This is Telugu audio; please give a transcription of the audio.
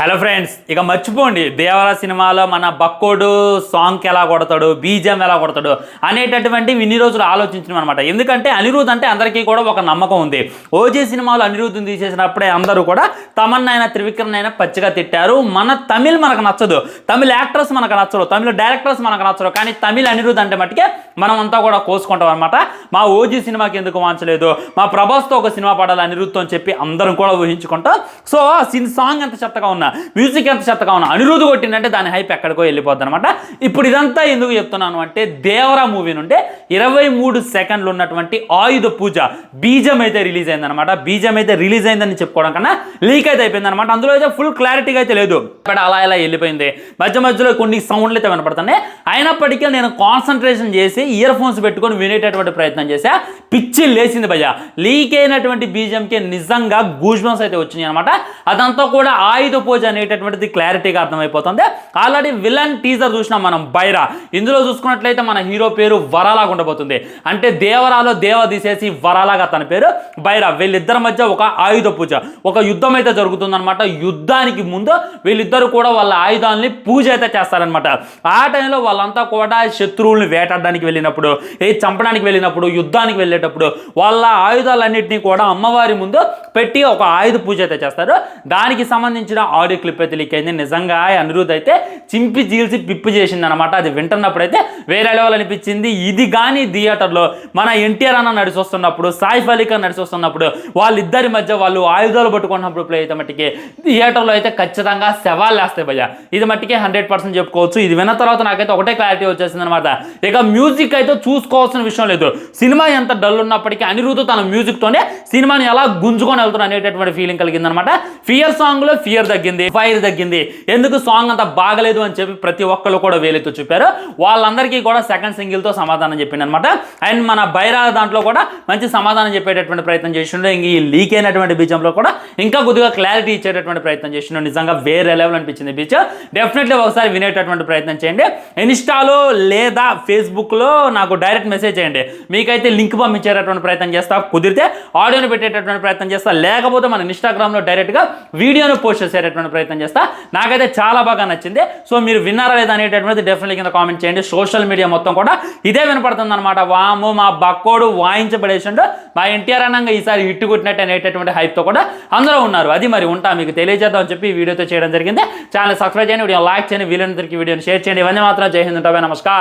హలో ఫ్రెండ్స్, ఇక మర్చిపోండి దేవరా సినిమాలో మన బక్కోడు సాంగ్కి ఎలా కొడతాడు, బీజం ఎలా కొడతాడు అనేటటువంటి ఇన్ని రోజులు ఆలోచించడం అనమాట. ఎందుకంటే అనిరుద్ధ్ అంటే అందరికీ కూడా ఒక నమ్మకం ఉంది. ఓజీ సినిమాలో అనిరుద్ధ్ని తీసేసినప్పుడే అందరూ కూడా తమన్నా అయినా త్రివిక్రమ్ అయినా పచ్చిగా తిట్టారు. మన తమిళ్ మనకు నచ్చదు, తమిళ యాక్టర్స్ మనకు నచ్చరు, తమిళ డైరెక్టర్స్ మనకు నచ్చరు. కానీ తమిళ్ అనిరుద్ధ్ అంటే మట్టుకే మనం అంతా కూడా కోసుకుంటాం అనమాట. మా ఓజీ సినిమాకి ఎందుకు వాంచలేదు, మా ప్రభాస్తో ఒక సినిమా పడాలి అనిరుద్ధ్తో అని చెప్పి అందరం కూడా ఊహించుకుంటాం. సో సాంగ్ ఎంత చెత్తగా ఉన్నా, మ్యూజిక్ ఎంత చెత్తగా ఉన్నా, అనిరుద్ధ్ కొట్టిందంటే దాని హైప్ ఎక్కడికో వెళ్ళిపోద్ది అనమాట. ఇప్పుడు ఇదంతా ఎందుకు చెప్తున్నాను అంటే, దేవరా మూవీ నుండి 23 సెకండ్లు ఉన్నటువంటి ఆయుధ పూజ బీజం అయితే రిలీజ్ అయిందనమాట. బీజం అయితే రిలీజ్ అయిందని చెప్పుకోవడం కన్నా లీక్ అయితే అయిపోయింది అనమాట. అందులో అయితే ఫుల్ క్లారిటీగా అయితే లేదు, బట్ అలా ఇలా వెళ్ళిపోయింది. మధ్య మధ్యలో కొన్ని సౌండ్లు అయితే వినపడుతున్నాయి. అయినప్పటికీ నేను కాన్సన్ట్రేషన్ చేసి ఇయర్ ఫోన్స్ పెట్టుకొని వినేటటువంటి ప్రయత్నం చేశా. పిచ్చి లేచింది భయ్య. లీక్ అయినటువంటి బీజంకి నిజంగా గూస్ బంప్స్ అయితే వచ్చినాయి అనమాట. అదంతా కూడా ఆయుధ పూజ అనేటటువంటిది క్లారిటీగా అర్థమైపోతుంది. ఆల్రెడీ విలన్ టీజర్ చూసినాం మనం, బైరా. ఇందులో చూసుకున్నట్లయితే మన హీరో పేరు వరాలాగా ఉండబోతుంది. అంటే దేవరాలో దేవ తీసేసి వరాలాగా తన పేరు బైరా. వీళ్ళిద్దరి మధ్య ఒక ఆయుధ పూజ, ఒక యుద్ధం అయితే జరుగుతుందన్నమాట. యుద్ధానికి ముందు వీళ్ళిద్దరు కూడా వాళ్ళ ఆయుధాలని పూజ అయితే చేస్తారనమాట. ఆ టైంలో వాళ్ళంతా కూడా శత్రువుల్ని వేటాడడానికి వెళ్ళినప్పుడు, చంపడానికి వెళ్ళినప్పుడు, యుద్ధానికి వెళ్ళేటప్పుడు వాళ్ళ ఆయుధాలన్నింటినీ కూడా అమ్మవారి ముందు పెట్టి ఒక ఆయుధ పూజ అయితే చేస్తారు. దానికి సంబంధించిన ఆడియో క్లిప్ అయితే లీక్ అయింది. నిజంగా అనిరుద్ధ్ అయితే చింపి చీల్చి పిప్పు చేసింది అనమాట. అది వింటున్నప్పుడు అయితే వేరే లెవెల్ అనిపించింది. ఇది కానీ థియేటర్లో మన ఎన్టీఆర్ అన్న నడిచి వస్తున్నప్పుడు, సాయిఫ్ అలీ ఖాన్ నడిచి వస్తున్నప్పుడు, వాళ్ళిద్దరి మధ్య వాళ్ళు ఆయుధాలు పట్టుకున్నప్పుడు ప్లే అయితే మట్టికి థియేటర్లో అయితే ఖచ్చితంగా సవాళ్ళు వేస్తాయి భయ్య. ఇది మట్టికి 100% చెప్పుకోవచ్చు. ఇది విన్న తర్వాత నాకైతే ఒకటే క్లారిటీ వచ్చేసింది అనమాట. ఇక మ్యూజిక్ అయితే చూసుకోవాల్సిన విషయం లేదు. సినిమా ఎంత డల్ ఉన్నప్పటికీ అనిరుద్ధ్ తన మ్యూజిక్తోనే సినిమాని ఎలా గుంజుకొని వెళ్తున్నా అనేటటువంటి ఫీలింగ్ కలిగింది అనమాట. ఫియర్ సాంగ్లో ఫియర్ తగ్గింది, ఫైర్ తగ్గింది. ఎందుకు సాంగ్ అంత బాగలేదు అని చెప్పి ప్రతి ఒక్కరు కూడా వేలెత్తు చూపారు. వాళ్ళందరికీ కూడా సెకండ్ సింగిల్తో సమాధానం చెప్పింది అనమాట. అండ్ మన బైరా దాంట్లో కూడా మంచి సమాధానం చెప్పేటటువంటి ప్రయత్నం చేసిండు. ఇంక ఈ లీక్ అయినటువంటి బీజంలో కూడా ఇంకా కొద్దిగా క్లారిటీ ఇచ్చేటటువంటి ప్రయత్నం చేసిండు. నిజంగా వేరే లెవెల్ అనిపించింది బీచ్. డెఫినెట్లీ ఒకసారి వినేటటువంటి ప్రయత్నం చేయండి. ఇన్స్టాలో లేదా ఫేస్బుక్లో నాకు డైరెక్ట్ మెసేజ్ చేయండి. మీకైతే లింక్ పంపించేటటువంటి ప్రయత్నం చేస్తా, కుదిరితే ఆడియోని పెట్టేటటువంటి ప్రయత్నం చేస్తా, లేకపోతే మన ఇన్స్టాగ్రామ్లో డైరెక్ట్గా వీడియోను పోస్ట్ చేసేటటువంటి ప్రయత్నం చేస్తా. నాకైతే చాలా బాగా నచ్చింది. సో మీరు విన్నారా లేదా అనేటటువంటిది డెఫినెట్లీ కింద కామెంట్ చేయండి. సోషల్ మీడియా మొత్తం కూడా ఇదే వినపడుతుంది అనమాట. వాము మా బక్కోడు వాయించబడేసిండు, మా ఎన్టీఆర్ అనంగా ఈసారి హిట్ కొట్టినట్టు అనేటటువంటి హైప్తో కూడా అందరూ ఉన్నారు. అది మరి ఉంటా మీకు తెలియజేద్దాం అని చెప్పి ఈ వీడియోతో చేయడం జరిగింది. ఛానల్ సబ్స్క్రైబ్ చేయండి, వీడియో లైక్ చేయండి, వీలైనంతరికి వీడియోని షేర్ చేయండి. ఇవన్నీ మాత్రం జై హింద్, నమస్కారం.